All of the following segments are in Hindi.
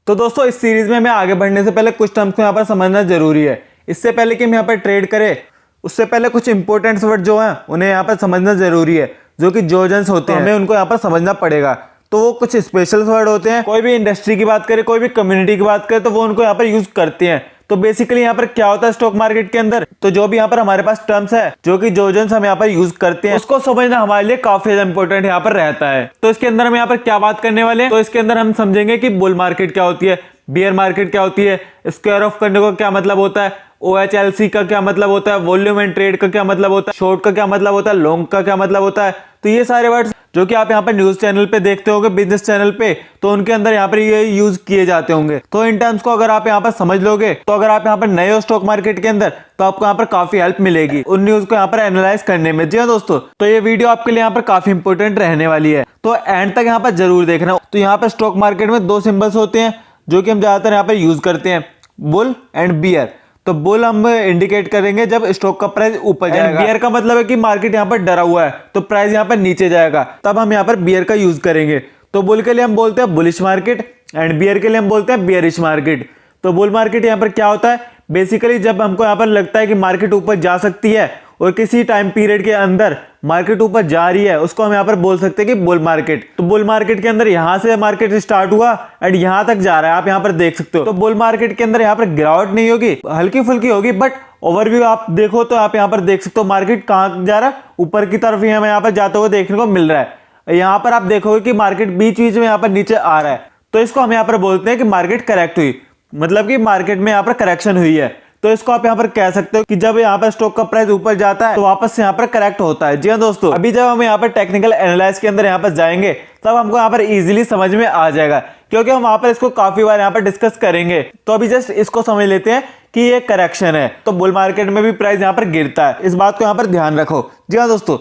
तो दोस्तों इस सीरीज में मैं आगे बढ़ने से पहले कुछ टर्म्स को यहाँ पर समझना जरूरी है। इससे पहले कि हम यहाँ पर ट्रेड करें उससे पहले कुछ इंपॉर्टेंट वर्ड जो हैं उन्हें यहाँ पर समझना जरूरी है, जो कि जोजन्स होते हैं, हमें उनको यहाँ पर समझना पड़ेगा। तो वो कुछ स्पेशल वर्ड होते हैं, कोई भी इंडस्ट्री की बात करें, कोई भी कम्युनिटी की बात करें तो वो उनको यहाँ पर यूज करते हैं। तो बेसिकली यहाँ पर क्या होता है स्टॉक मार्केट के अंदर, तो जो भी यहाँ पर हमारे पास टर्म्स है जो कि जोजन्स हम यहाँ पर यूज करते हैं, उसको समझना हमारे लिए काफी ज्यादा इंपॉर्टेंट यहाँ पर रहता है। तो इसके अंदर हम यहाँ पर क्या बात करने वाले हैं, तो इसके अंदर हम समझेंगे कि बुल मार्केट क्या होती है, बियर मार्केट क्या होती है, स्क्वायर ऑफ करने का क्या मतलब होता है, OHLC का क्या मतलब होता है, वॉल्यूम एंड ट्रेड का क्या मतलब होता है, शॉर्ट का क्या मतलब होता है, लॉन्ग का क्या मतलब होता है। तो ये सारे वर्ड्स जो कि आप यहाँ पर न्यूज चैनल पे देखते होंगे, बिजनेस चैनल पे, तो उनके अंदर यहाँ पर ये यूज किए जाते होंगे। तो इन टर्म्स को अगर आप यहाँ पर समझ लोगे, तो अगर आप यहाँ पर नए हो स्टॉक मार्केट के अंदर, तो आपको यहाँ पर काफी हेल्प मिलेगी उन न्यूज को यहाँ पर एनालाइज करने में। जी हाँ दोस्तों, तो ये वीडियो आपके लिए यहाँ पर काफी इंपॉर्टेंट रहने वाली है, तो एंड तक यहाँ पर जरूर देखना। तो यहाँ पर स्टॉक मार्केट में दो सिंबल्स होते हैं जो कि हम ज्यादातर यहाँ पर यूज करते हैं, बुल एंड बियर। तो बुल हम इंडिकेट करेंगे जब स्टॉक का प्राइस ऊपर जाएगा, बियर का मतलब है कि मार्केट यहाँ पर डरा हुआ है तो प्राइस यहाँ पर नीचे जाएगा, तब हम यहाँ पर बियर का यूज करेंगे। तो बुल के लिए हम बोलते हैं बुलिश मार्केट एंड बियर के लिए हम बोलते हैं बियरिश मार्केट। तो बुल मार्केट यहाँ पर क्या होता है, बेसिकली जब हमको यहाँ पर लगता है कि मार्केट ऊपर जा सकती है और किसी टाइम पीरियड के अंदर मार्केट ऊपर जा रही है, उसको हम यहाँ पर बोल सकते हैं कि बुल मार्केट। तो बुल मार्केट के अंदर यहाँ से मार्केट स्टार्ट हुआ एंड यहाँ तक जा रहा है, आप यहाँ पर देख सकते हो। तो बुल मार्केट के अंदर यहाँ पर गिरावट नहीं होगी, हल्की फुल्की होगी, बट ओवरव्यू आप देखो तो आप यहाँ पर देख सकते हो मार्केट कहाँ जा रहा है, ऊपर की तरफ ही हमें यहाँ पर जाते हुए देखने को मिल रहा है। यहाँ पर आप देखोगे कि मार्केट बीच बीच में यहाँ पर नीचे आ रहा है, तो इसको हम यहाँ पर बोलते हैं कि मार्केट करेक्ट हुई, मतलब कि मार्केट में यहाँ पर करेक्शन हुई है। तो इसको आप यहाँ पर कह सकते हो कि जब यहाँ पर स्टॉक का प्राइस ऊपर जाता है तो वापस से यहाँ पर करेक्ट होता है। जी हाँ दोस्तों, अभी जब हम यहाँ पर टेक्निकल एनालाइज के अंदर यहाँ पर जाएंगे तब हमको यहाँ पर इजीली समझ में आ जाएगा, क्योंकि हम वहां पर इसको काफी बार यहाँ पर डिस्कस करेंगे। तो अभी जस्ट इसको समझ लेते हैं कि ये करेक्शन है, तो बुल मार्केट में भी प्राइस यहाँ पर गिरता है, इस बात को यहाँ पर ध्यान रखो। जी हाँ दोस्तों,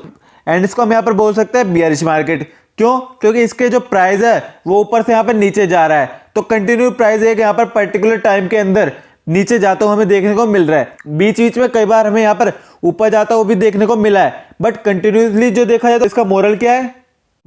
एंड इसको हम यहाँ पर बोल सकते हैं बियरिश मार्केट। क्यों? क्योंकि इसके जो प्राइस है वो ऊपर से यहाँ पर नीचे जा रहा है, तो कंटिन्यू प्राइस एक यहाँ पर पर्टिकुलर टाइम के अंदर नीचे जाता हुआ हमें देखने को मिल रहा है। बीच बीच में कई बार हमें यहाँ पर ऊपर जाता हुआ भी देखने को मिला है, बट कंटिन्यूसली जो देखा जाए तो इसका मोरल क्या है,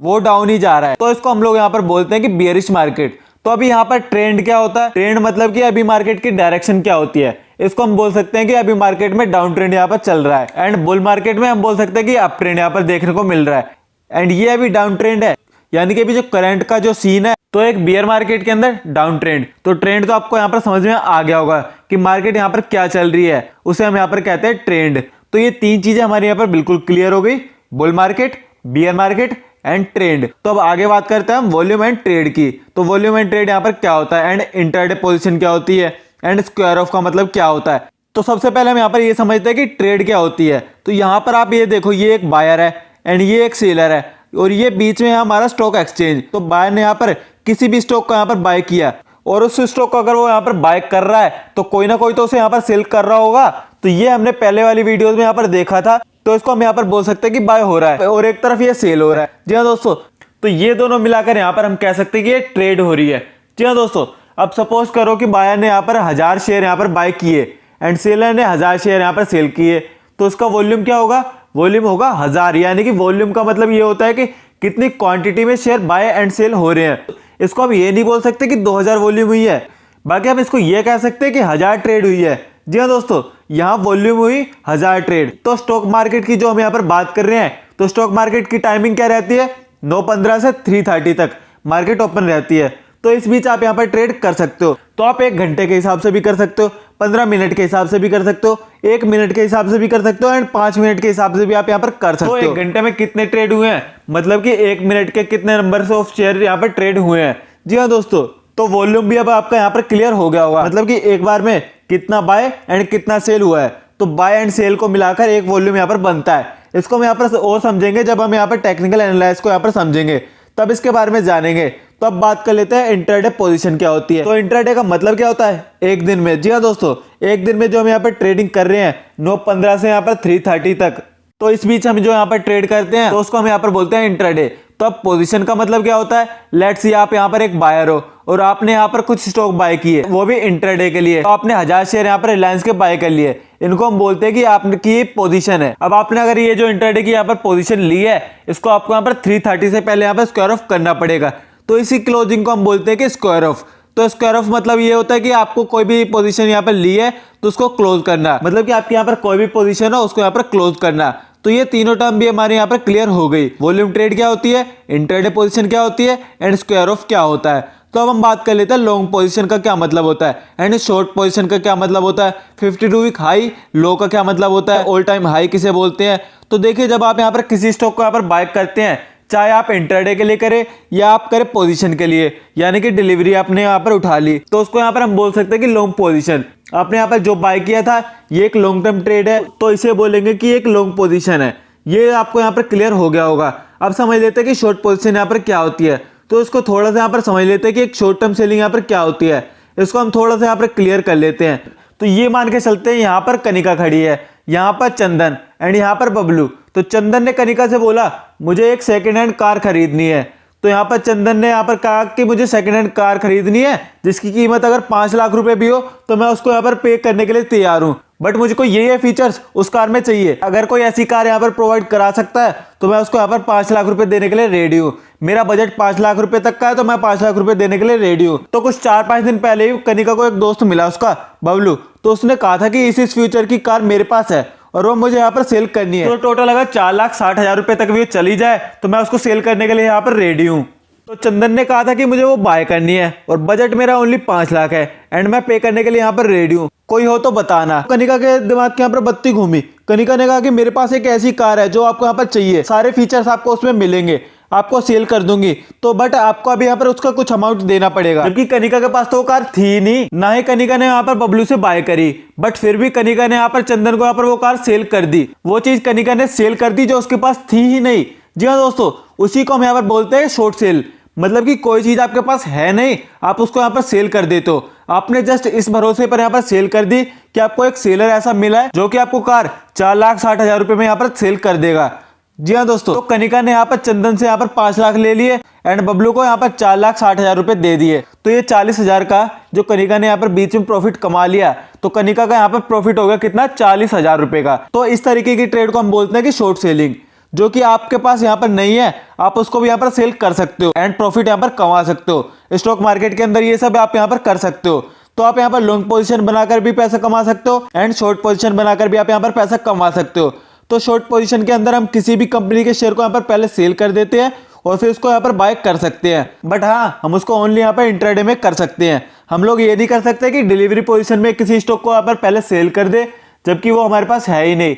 वो डाउन ही जा रहा है। तो इसको हम लोग यहाँ पर बोलते हैं कि बियरिश मार्केट। तो अभी यहाँ पर ट्रेंड क्या होता है, ट्रेंड मतलब कि अभी मार्केट की डायरेक्शन क्या होती है, इसको हम बोल सकते हैं कि अभी मार्केट में डाउन ट्रेंड यहाँ पर चल रहा है। एंड बुल मार्केट में हम बोल सकते हैं कि अप ट्रेंड यहाँ पर देखने को मिल रहा है, एंड ये अभी डाउन ट्रेंड है, यानी कि अभी जो करंट का जो सीन है, तो एक बियर मार्केट के अंदर डाउन ट्रेंड। तो ट्रेंड तो आपको यहाँ पर समझ में आ गया होगा कि मार्केट यहाँ पर क्या चल रही है, उसे हम यहाँ पर कहते हैं ट्रेंड। तो ये तीन चीजें हमारे यहाँ पर बिल्कुल क्लियर हो गई, bull market, beer market and trend. तो अब आगे बात करते हैं हम वॉल्यूम एंड ट्रेड की। तो वॉल्यूम एंड ट्रेड यहाँ पर क्या होता है, एंड इंटरडे पोजीशन क्या होती है, एंड स्क्वायर ऑफ का मतलब क्या होता है। तो सबसे पहले हम यहाँ पर ये समझते हैं कि ट्रेड क्या होती है। तो यहाँ पर आप ये देखो, ये एक बायर है एंड ये एक सेलर है, और ये बीच में है हमारा स्टॉक एक्सचेंज। तो बायर ने यहाँ पर किसी भी स्टॉक को यहाँ पर बाय किया, और उस स्टॉक को अगर वो यहाँ पर बाय कर रहा है तो कोई ना कोई तो उसे यहाँ पर सेल कर रहा होगा। तो ये हमने पहले वाली वीडियोस में यहाँ पर देखा था, तो इसको हम यहाँ पर बोल सकते हैं कि बाय हो रहा है और एक तरफ ये सेल हो रहा है। जी हाँ दोस्तों, तो ये दोनों मिलाकर यहाँ पर हम कह सकते हैं कि ये ट्रेड हो रही है। जी हाँ दोस्तों, अब सपोज करो कि बायर ने यहाँ पर 1000 शेयर यहाँ पर बाय किए एंड सेलर ने 1000 शेयर यहाँ पर सेल किए, तो उसका वॉल्यूम क्या होगा, वॉल्यूम होगा 1000। यानी कि वॉल्यूम का मतलब ये होता है कि कितनी क्वांटिटी में शेयर बाय एंड सेल हो रहे हैं। इसको हम ये नहीं बोल सकते कि 2000 वॉल्यूम हुई है, बाकी हम इसको ये कह सकते हैं कि 1000 ट्रेड हुई है। जी हाँ दोस्तों, यहाँ वॉल्यूम हुई 1000 ट्रेड। तो स्टॉक मार्केट की जो हम यहाँ पर बात कर रहे हैं, तो स्टॉक मार्केट की टाइमिंग क्या रहती है, 9:15 से 3:30 तक मार्केट ओपन रहती है। तो इस बीच आप यहाँ पर ट्रेड कर सकते हो। तो आप 1 घंटे के हिसाब से भी कर सकते हो, 15 मिनट के हिसाब से भी कर सकते हो, 1 मिनट के हिसाब से भी कर सकते हो, एंड 5 मिनट के हिसाब से भी आप यहाँ पर कर सकते हो। 1 घंटे में कितने ट्रेड हुए हैं, मतलब कि 1 मिनट के कितने नंबर ऑफ शेयर यहाँ पर ट्रेड हुए हैं। जी हाँ दोस्तों, तो वॉल्यूम भी अब आपका यहाँ पर क्लियर हो गया होगा, मतलब कि एक बार में कितना बाय एंड कितना सेल हुआ है। तो बाय एंड सेल को मिलाकर एक वॉल्यूम यहाँ पर बनता है। इसको हम यहाँ पर और समझेंगे जब हम यहाँ पर टेक्निकल एनालिसिस को यहाँ पर समझेंगे, तब इसके बारे में जानेंगे। तो अब बात कर लेते हैं इंट्राडे पोजीशन क्या होती है। तो इंट्राडे का मतलब क्या होता है, एक दिन में। जी हाँ दोस्तों, एक दिन में जो हम यहाँ पर ट्रेडिंग कर रहे हैं 9:15 से यहाँ पर 3:30 तक, तो इस बीच हम जो यहाँ पर ट्रेड करते हैं तो उसको हम यहाँ पर बोलते हैं इंट्राडे। तो अब पोजीशन का मतलब क्या होता है, लेट्स सी आप यहाँ पर एक बायर हो और आपने यहाँ पर कुछ स्टॉक बाय किए, वो भी इंट्राडे के लिए। तो आपने 1000 शेयर यहाँ पर रिलायंस के बाय कर लिए, इनको हम बोलते हैं कि आपकी पोजीशन है। अब आपने अगर ये जो इंट्राडे की यहाँ पर पोजीशन ली है, इसको आपको यहाँ पर 3:30 से पहले यहाँ पर स्क्वायर ऑफ करना पड़ेगा। तो इसी क्लोजिंग को हम बोलते हैं कि स्क्वायर ऑफ। तो स्क्वायर ऑफ मतलब ये होता है कि आपको कोई भी पोजीशन यहाँ पर ली है तो उसको क्लोज करना, मतलब कि आपके यहाँ पर कोई भी पोजीशन हो उसको यहाँ पर क्लोज करना। तो ये तीनों टर्म भी हमारे यहाँ पर क्लियर हो गई। वॉल्यूम ट्रेड क्या होती है, इंट्राडे पोजीशन क्या होती है, एंड स्क्वायर ऑफ क्या होता है। तो अब हम बात कर लेते हैं लॉन्ग पोजीशन का क्या मतलब होता है एंड शॉर्ट पोजीशन का क्या मतलब होता है। 52 वीक हाई लो का क्या मतलब होता है, ऑल टाइम हाई किसे बोलते हैं। तो देखिए, जब आप यहाँ पर किसी स्टॉक को यहाँ पर बाय करते हैं, चाहे आप इंट्राडे के लिए करें या आप करें पोजीशन के लिए, यानी कि डिलीवरी आपने यहाँ पर उठा ली, तो उसको यहाँ पर हम बोल सकते हैं कि लॉन्ग पोजीशन। आपने यहाँ पर जो बाय किया था ये एक लॉन्ग टर्म ट्रेड है, तो इसे बोलेंगे कि एक लॉन्ग पोजीशन है। ये आपको यहाँ पर क्लियर हो गया होगा। अब समझ लेते हैं कि शॉर्ट पोजीशन यहाँ पर क्या होती है। तो इसको थोड़ा सा यहाँ पर समझ लेते हैं कि एक शॉर्ट टर्म सेलिंग यहाँ पर क्या होती है। इसको हम थोड़ा सा यहाँ पर क्लियर कर लेते हैं। तो ये मान के चलते हैं, यहाँ पर कनिका खड़ी है, यहाँ पर चंदन एंड यहाँ पर बबलू। तो चंदन ने कनिका से बोला मुझे एक सेकेंड हैंड कार खरीदनी है। तो यहाँ पर चंदन ने यहाँ पर कहा कि मुझे सेकेंड हैंड कार खरीदनी है जिसकी कीमत अगर 5 लाख रुपए भी हो तो मैं उसको यहाँ पर पे करने के लिए तैयार हूँ, बट मुझको ये फीचर्स उस कार में चाहिए। अगर कोई ऐसी कार यहाँ पर प्रोवाइड करा सकता है तो मैं उसको यहाँ पर 5 लाख रुपए देने के लिए रेडी हूँ। मेरा बजट 5 लाख रुपए तक का है तो मैं 5 लाख रुपए देने के लिए रेडी हूँ। तो कुछ 4-5 दिन पहले ही कनिका को एक दोस्त मिला उसका बबलू, तो उसने कहा था कि इस फ्यूचर की कार मेरे पास है और वो मुझे यहाँ पर सेल करनी है। तो टोटल अगर 4,60,000 रुपए तक भी चली जाए तो मैं उसको सेल करने के लिए यहाँ पर रेडी हूँ। तो चंदन ने कहा था कि मुझे वो बाय करनी है और बजट मेरा ओनली 5 लाख है एंड मैं पे करने के लिए यहाँ पर रेडी हूँ, कोई हो तो बताना। कनिका के दिमाग के यहाँ पर बत्ती घूमी। कनिका ने कहा कि मेरे पास एक ऐसी कार है जो आपको यहाँ पर चाहिए, सारे फीचर्स आपको उसमें मिलेंगे, आपको सेल कर दूंगी, तो बट आपको अभी यहाँ पर उसका कुछ अमाउंट देना पड़ेगा। क्योंकि कनिका के पास तो वो कार थी नहीं, ना ही कनिका ने यहाँ पर बबलू से बाय करी, बट फिर भी कनिका ने यहाँ पर चंदन को यहाँ पर वो कार सेल कर दी। वो चीज कनिका ने सेल कर दी जो उसके पास थी ही नहीं। जी हाँ दोस्तों, उसी को हम यहाँ पर बोलते हैं शॉर्ट सेल। मतलब कि कोई चीज आपके पास है नहीं, आप उसको यहाँ पर सेल कर देते हो। आपने जस्ट इस भरोसे पर यहाँ पर सेल कर दी कि आपको एक सेलर ऐसा मिला है जो कि आपको कार 4,60,000 रुपए में यहाँ पर सेल कर देगा। जी हाँ दोस्तों, तो कनिका ने यहाँ पर चंदन से यहाँ पर 5 लाख ले लिए एंड बबलू को यहाँ पर 4,60,000 रुपए दे दिए। तो ये 40,000 का जो कनिका ने यहाँ पर बीच में प्रॉफिट कमा लिया, तो कनिका का यहाँ पर प्रॉफिट हो गया कितना, 40,000 रुपए का। तो इस तरीके की ट्रेड को हम बोलते हैं कि शॉर्ट सेलिंग। जो कि आपके पास यहाँ पर नहीं है, आप उसको भी यहाँ पर सेल कर सकते हो एंड प्रॉफिट यहाँ पर कमा सकते हो। स्टॉक मार्केट के अंदर ये सब आप यहाँ पर कर सकते हो। तो आप यहाँ पर लॉन्ग पोजीशन बनाकर भी पैसा कमा सकते हो एंड शॉर्ट पोजीशन बनाकर भी आप यहाँ पर पैसा कमा सकते हो। तो शॉर्ट पोजीशन के अंदर हम किसी भी कंपनी के शेयर को यहाँ पर पहले सेल कर देते हैं और फिर उसको यहाँ पर बाय कर सकते हैं। बट हाँ, हम उसको ओनली यहाँ पर इंट्राडे में कर सकते हैं। हम लोग ये नहीं कर सकते कि डिलीवरी पोजीशन में किसी स्टॉक को यहाँ पर पहले सेल कर दे जबकि वो हमारे पास है ही नहीं।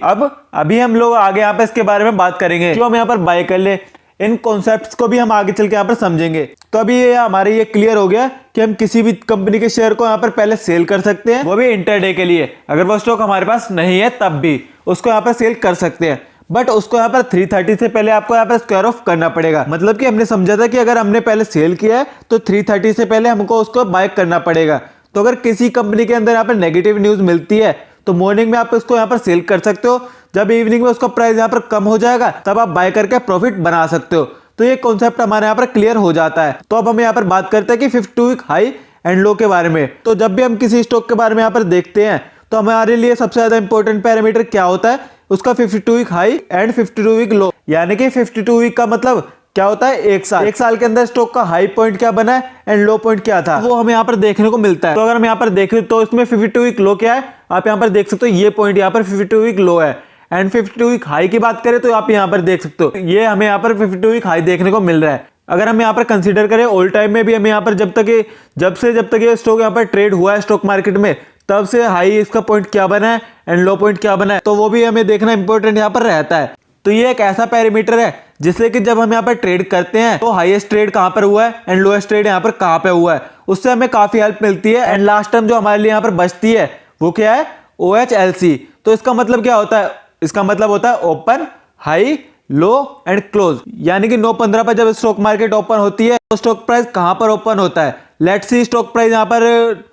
अभी हम लोग आगे यहाँ पे इसके बारे में बात करेंगे, जो हम यहाँ पर बाय कर ले। इन कॉन्सेप्ट्स को भी हम आगे चल के यहाँ पर समझेंगे। तो अभी ये हमारे ये क्लियर हो गया कि हम किसी भी कंपनी के शेयर को यहाँ पर पहले सेल कर सकते हैं, वो भी इंटरडे के लिए। अगर वो स्टॉक हमारे पास नहीं है तब भी उसको यहाँ पर सेल कर सकते हैं, बट उसको यहाँ पर 330 से पहले आपको यहाँ पर स्क्वायर ऑफ करना पड़ेगा। मतलब कि हमने समझा था कि अगर हमने पहले सेल किया है तो 330 से पहले हमको उसको बाय करना पड़ेगा। तो अगर किसी कंपनी के अंदर यहाँ पर नेगेटिव न्यूज मिलती है तो मॉर्निंग में आप इसको यहाँ पर सेल कर सकते हो। जब इवनिंग में उसका प्राइस यहाँ पर कम हो जाएगा तब आप बाय करके प्रॉफिट बना सकते हो। तो ये कॉन्सेप्ट हमारे यहाँ पर क्लियर हो जाता है। तो अब हम यहाँ पर बात करते हैं कि 52 वीक हाई एंड लो के बारे में। तो जब भी हम किसी स्टॉक के बारे में यहाँ पर देखते हैं तो हमारे लिए सबसे ज्यादा इंपॉर्टेंट पैरामीटर क्या होता है, उसका 52 week high and 52 week low. यानी कि 52 वीक का मतलब क्या होता है, एक साल के अंदर स्टॉक का हाई पॉइंट क्या बना है एंड लो पॉइंट क्या था, वो हमें यहाँ पर देखने को मिलता है। तो अगर हम यहाँ पर देखें तो इसमें 52 वीक लो क्या है, आप यहाँ पर देख सकते हो, ये पॉइंट यहाँ पर 52 वीक लो है। एंड 52 वीक हाई की बात करें तो आप यहाँ पर देख सकते हो, ये हमें यहाँ पर 52 वीक हाई देखने को मिल रहा है। अगर हम यहाँ पर कंसीडर करें ऑल टाइम में भी हमें यहाँ पर जब तक ये स्टॉक यहाँ पर ट्रेड हुआ है स्टॉक मार्केट में, तब से हाई इसका पॉइंट क्या बना है एंड लो पॉइंट क्या बना है, तो वो भी हमें देखना इंपॉर्टेंट यहाँ पर रहता है। तो ये एक ऐसा पैरामीटर है जिससे कि जब हम यहाँ पर ट्रेड करते हैं तो हाईएस्ट ट्रेड कहाँ पर हुआ है एंड लोएस्ट ट्रेड यहाँ पर कहाँ पे हुआ है, उससे हमें काफी हेल्प मिलती है। एंड लास्ट टर्म जो हमारे लिए यहाँ पर बचती है वो क्या है, OHLC। तो इसका मतलब क्या होता है, इसका मतलब होता है open, high, low and close. यानी कि 9:15 पर जब स्टॉक मार्केट ओपन होती है तो स्टॉक प्राइस कहां पर ओपन होता है। लेट्स सी स्टॉक प्राइस यहाँ पर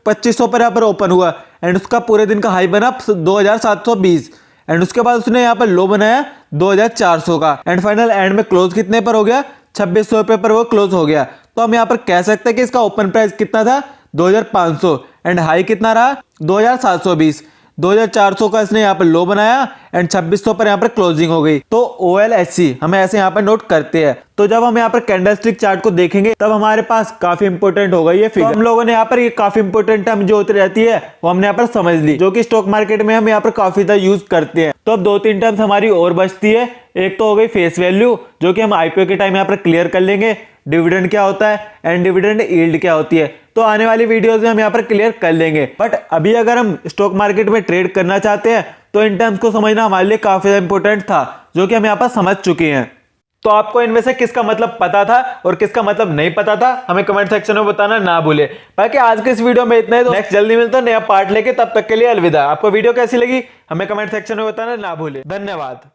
2500 पर यहाँ पर ओपन हुआ एंड उसका पूरे दिन का हाई बना 2720 एंड उसके बाद उसने यहाँ पर लो बनाया 2400 का एंड फाइनल एंड में क्लोज कितने पर हो गया, 2600 रुपए पर वो क्लोज हो गया। तो हम यहाँ पर कह सकते हैं कि इसका ओपन प्राइस कितना था, 2500 एंड हाई कितना रहा, 2720। 2400 का इसने यहाँ पर लो बनाया एंड 2600 पर यहाँ पर क्लोजिंग हो गई। तो OLHC हमें ऐसे यहाँ पर नोट करते हैं। तो जब हम यहाँ पर कैंडलस्टिक चार्ट को देखेंगे तब हमारे पास काफी इंपोर्टेंट होगा ये फिगर। तो हम लोगों ने यहाँ पर ये काफी इंपोर्टेंट टर्म जो होती रहती है वो हमने यहाँ पर समझ ली, जो कि स्टॉक मार्केट में हम यहाँ पर काफी ज्यादा यूज करते हैं। तो अब 2-3 टर्म्स हमारी और बचती है। एक तो हो गई फेस वैल्यू, जो कि हम IPO के टाइम यहाँ पर क्लियर कर लेंगे। डिविडेंड क्या होता है एंड डिविडेंड यील्ड क्या होती है, तो आने वाली वीडियोस में हम यहाँ पर क्लियर कर लेंगे। बट अभी अगर हम स्टॉक मार्केट में ट्रेड करना चाहते हैं तो इन टर्म्स को समझना हमारे लिए काफी इंपॉर्टेंट था, जो कि हम यहाँ पर समझ चुके हैं। तो आपको इनमें से किसका मतलब पता था और किसका मतलब नहीं पता था, हमें कमेंट सेक्शन में बताना ना भूले। बाकी आज के इस वीडियो में इतना ही। तो नेक्स्ट जल्दी मिलता है नया पार्ट लेके, तब तक के लिए अलविदा। आपको वीडियो कैसी लगी हमें कमेंट सेक्शन में बताना ना भूले। धन्यवाद।